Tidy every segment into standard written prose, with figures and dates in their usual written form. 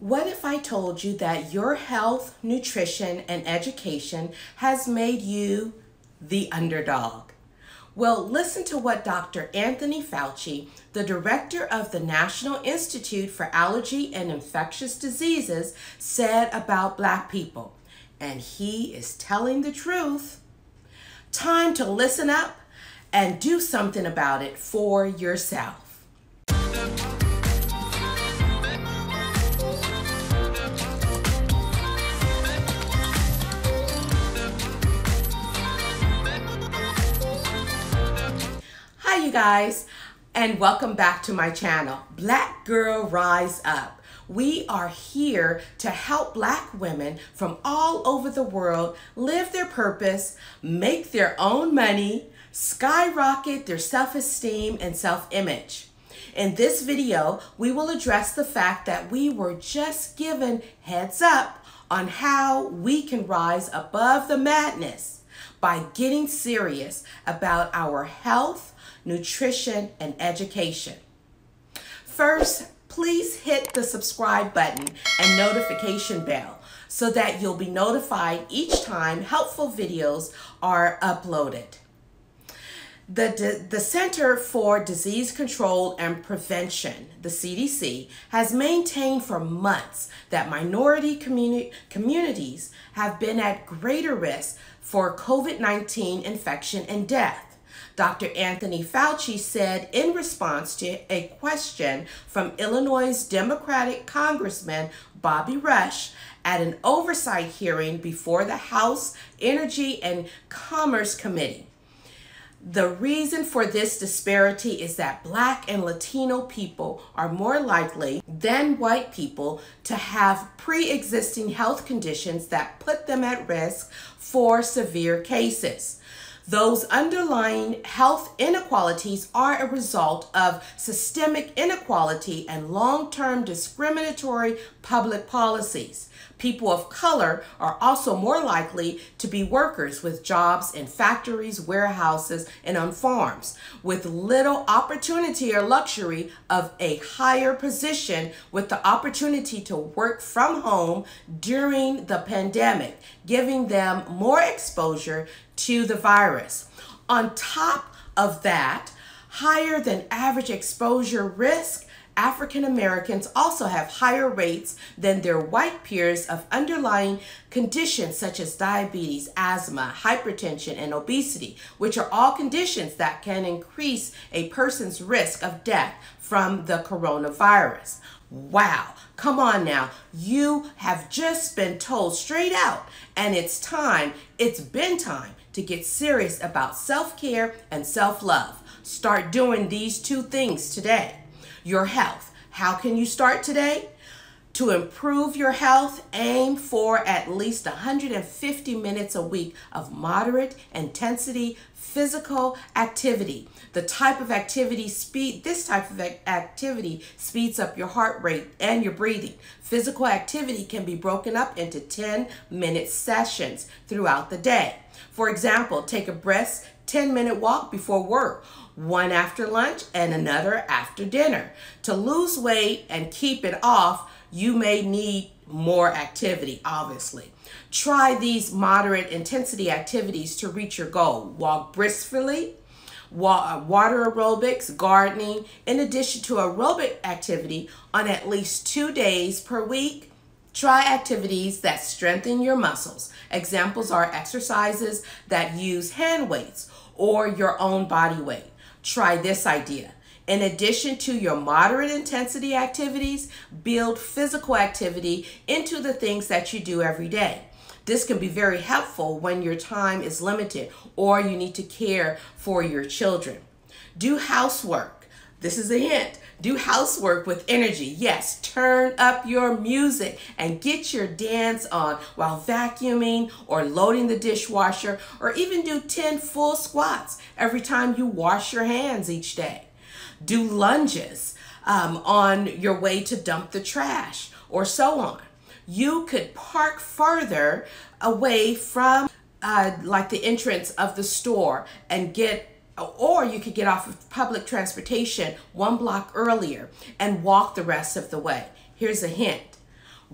What if I told you that your health, nutrition, and education has made you the underdog? Well, listen to what Dr. Anthony Fauci, the director of the National Institute for Allergy and Infectious Diseases, said about Black people. And he is telling the truth. Time to listen up and do something about it for yourself. Hi you guys, and welcome back to my channel, Black Girl Rise Up. We are here to help Black women from all over the world live their purpose, make their own money, skyrocket their self-esteem and self-image. In this video, we will address the fact that we were just given heads up on how we can rise above the madness by getting serious about our health, nutrition, and education. First, please hit the subscribe button and notification bell so that you'll be notified each time helpful videos are uploaded. The Center for Disease Control and Prevention, the CDC, has maintained for months that minority communities have been at greater risk for COVID-19 infection and death. Dr. Anthony Fauci said in response to a question from Illinois Democratic Congressman Bobby Rush at an oversight hearing before the House Energy and Commerce Committee. The reason for this disparity is that Black and Latino people are more likely than white people to have pre-existing health conditions that put them at risk for severe cases. Those underlying health inequalities are a result of systemic inequality and long-term discriminatory public policies. People of color are also more likely to be workers with jobs in factories, warehouses, and on farms, with little opportunity or luxury of a higher position with the opportunity to work from home during the pandemic, giving them more exposure to the virus. On top of that, higher than average exposure risk, African Americans also have higher rates than their white peers of underlying conditions such as diabetes, asthma, hypertension, and obesity, which are all conditions that can increase a person's risk of death from the coronavirus. Wow, come on now. You have just been told straight out, and it's been time to get serious about self-care and self-love. Start doing these two things today. Your health. How can you start today? To improve your health, aim for at least 150 minutes a week of moderate intensity physical activity. This type of activity speeds up your heart rate and your breathing. Physical activity can be broken up into 10-minute sessions throughout the day. For example, take a brisk 10-minute walk before work, one after lunch, and another after dinner. To lose weight and keep it off, you may need more activity, obviously. Try these moderate intensity activities to reach your goal. Walk briskly, water aerobics, gardening, in addition to aerobic activity on at least 2 days per week. Try activities that strengthen your muscles. Examples are exercises that use hand weights or your own body weight. Try this idea. In addition to your moderate intensity activities, build physical activity into the things that you do every day. This can be very helpful when your time is limited or you need to care for your children. Do housework. This is a hint. Do housework with energy. Yes, turn up your music and get your dance on while vacuuming or loading the dishwasher, or even do 10 full squats every time you wash your hands each day. Do lunges on your way to dump the trash, or so on. You could park further away from like the entrance of the store and or you could get off of public transportation 1 block earlier and walk the rest of the way. Here's a hint.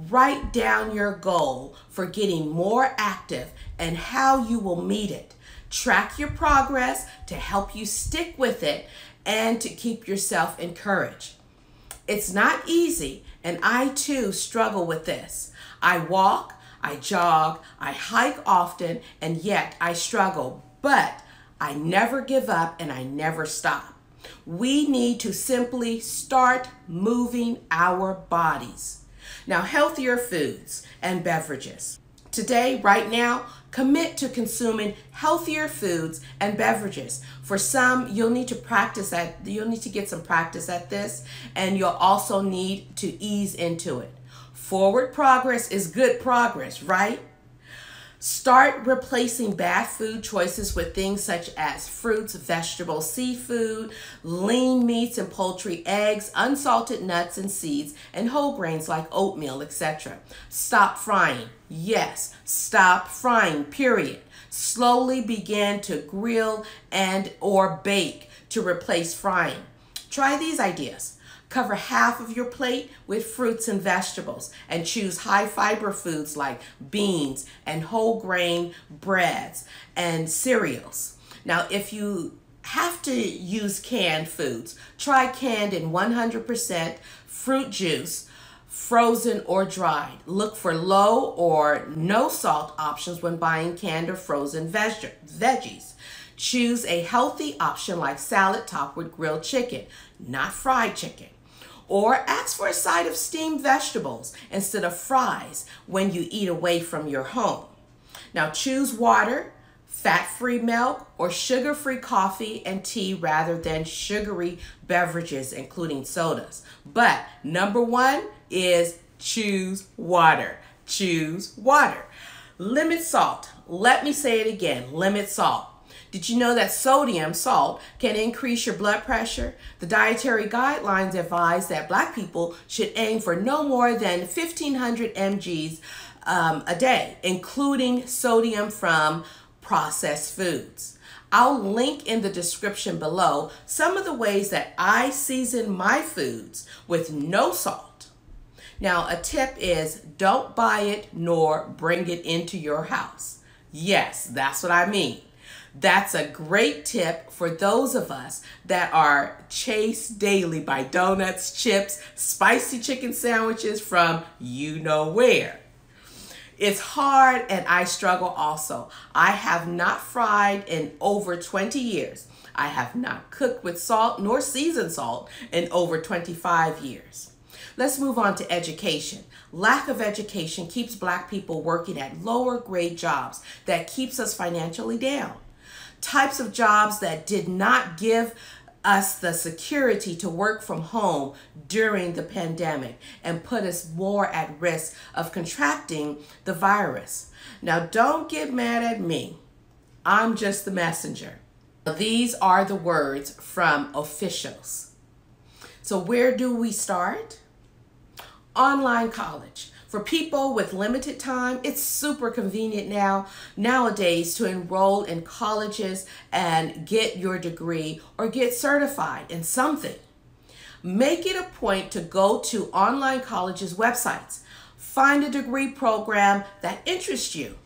Write down your goal for getting more active and how you will meet it. Track your progress to help you stick with it and to keep yourself encouraged. It's not easy, and I too struggle with this. I walk, I jog, I hike often, and yet I struggle, but I never give up and I never stop. We need to simply start moving our bodies. Now, healthier foods and beverages. Today, right now, commit to consuming healthier foods and beverages. For some, you'll need to practice that. You'll need to get some practice at this, and you'll also need to ease into it. Forward progress is good progress, right? Start replacing bad food choices with things such as fruits, vegetables, seafood, lean meats and poultry, eggs, unsalted nuts and seeds, and whole grains like oatmeal, etc. Stop frying. Yes, stop frying, period. Slowly begin to grill and or bake to replace frying. Try these ideas. Cover half of your plate with fruits and vegetables and choose high fiber foods like beans and whole grain breads and cereals. Now, if you have to use canned foods, try canned in 100% fruit juice, frozen or dried. Look for low or no salt options when buying canned or frozen veggies. Choose a healthy option like salad topped with grilled chicken, not fried chicken. Or ask for a side of steamed vegetables instead of fries when you eat away from your home. Now choose water, fat-free milk, or sugar-free coffee and tea rather than sugary beverages, including sodas. But number one is choose water. Choose water. Limit salt. Let me say it again, limit salt. Did you know that sodium, salt, can increase your blood pressure? The dietary guidelines advise that Black people should aim for no more than 1,500 mgs a day, including sodium from processed foods. I'll link in the description below some of the ways that I season my foods with no salt. Now, a tip is don't buy it nor bring it into your house. Yes, that's what I mean. That's a great tip for those of us that are chased daily by donuts, chips, spicy chicken sandwiches from you know where. It's hard and I struggle also. I have not fried in over 20 years. I have not cooked with salt nor seasoned salt in over 25 years. Let's move on to education. Lack of education keeps Black people working at lower grade jobs that keeps us financially down. Types of jobs that did not give us the security to work from home during the pandemic and put us more at risk of contracting the virus. Now, don't get mad at me. I'm just the messenger. These are the words from officials. So where do we start? Online college. For people with limited time, it's super convenient nowadays to enroll in colleges and get your degree or get certified in something. Make it a point to go to online colleges' websites. Find a degree program that interests you.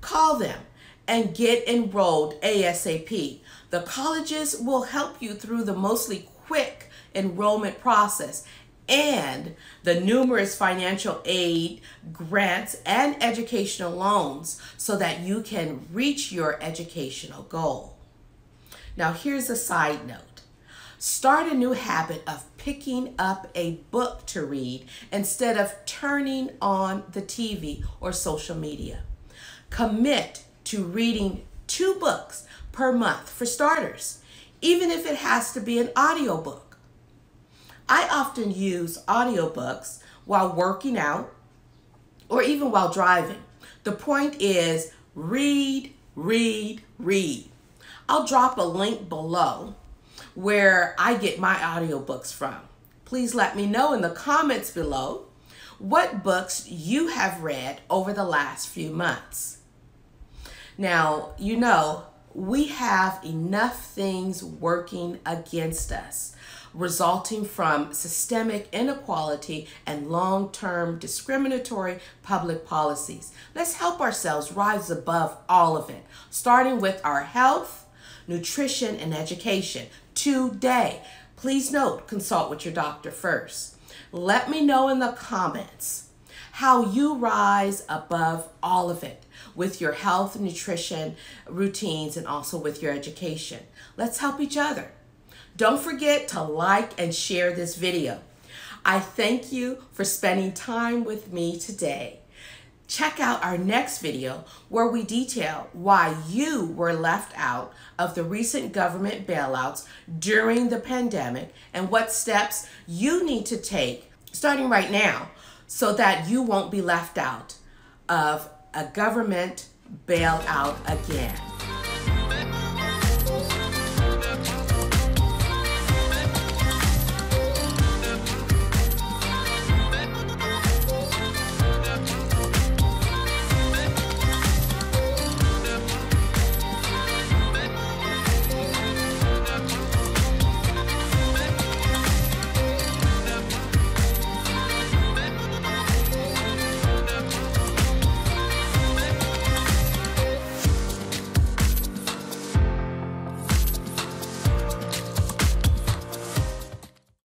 Call them and get enrolled ASAP. The colleges will help you through the mostly quick enrollment process and the numerous financial aid, grants, and educational loans so that you can reach your educational goal. Now, here's a side note. Start a new habit of picking up a book to read instead of turning on the TV or social media. Commit to reading 2 books per month for starters, even if it has to be an audiobook. I often use audiobooks while working out or even while driving. The point is read, read, read. I'll drop a link below where I get my audiobooks from. Please let me know in the comments below what books you have read over the last few months. Now, you know, we have enough things working against us. resulting from systemic inequality and long-term discriminatory public policies. Let's help ourselves rise above all of it, starting with our health, nutrition, and education today. Please note, consult with your doctor first. Let me know in the comments how you rise above all of it with your health, nutrition routines, and also with your education. Let's help each other. Don't forget to like and share this video. I thank you for spending time with me today. Check out our next video where we detail why you were left out of the recent government bailouts during the pandemic and what steps you need to take starting right now so that you won't be left out of a government bailout again.